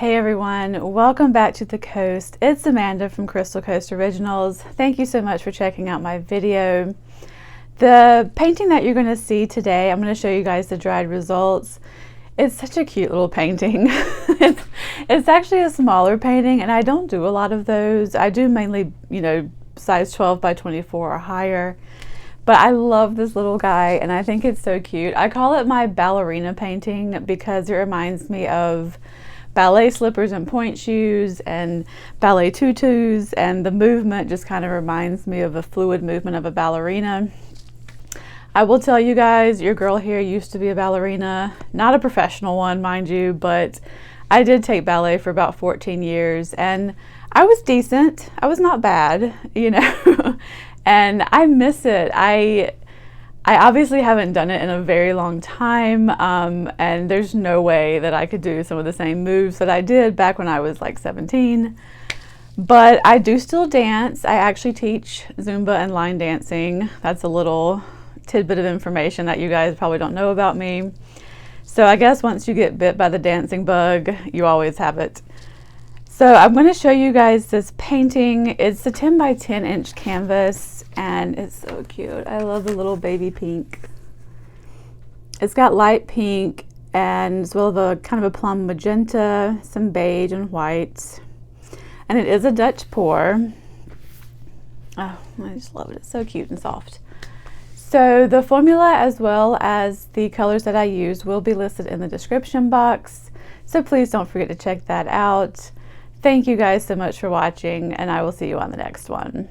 Hey everyone, welcome back to the coast. It's Amanda from Crystal Coast Originals. Thank you so much for checking out my video. The painting that you're going to see today, I'm going to show you guys the dried results. It's such a cute little painting. It's actually a smaller painting and I don't do a lot of those. I do mainly, size 12 by 24 or higher. But I love this little guy and I think it's so cute. I call it my ballerina painting because it reminds me of ballet slippers and point shoes and ballet tutus, and the movement just kind of reminds me of a fluid movement of a ballerina. I will tell you guys, your girl here used to be a ballerina, not a professional one, mind you, but I did take ballet for about 14 years and I was decent. I was not bad, and I miss it. I obviously haven't done it in a very long time, and there's no way that I could do some of the same moves that I did back when I was like 17. But I do still dance. I actually teach Zumba and line dancing. That's a little tidbit of information that you guys probably don't know about me. So I guess once you get bit by the dancing bug, you always have it. So I'm going to show you guys this painting. It's a 10 by 10 inch canvas and it's so cute. I love the little baby pink. It's got light pink and as well as a kind of a plum magenta, some beige and white. And it is a Dutch pour. Oh, I just love it. It's so cute and soft. So the formula as well as the colors that I used will be listed in the description box. So please don't forget to check that out. Thank you guys so much for watching, and I will see you on the next one.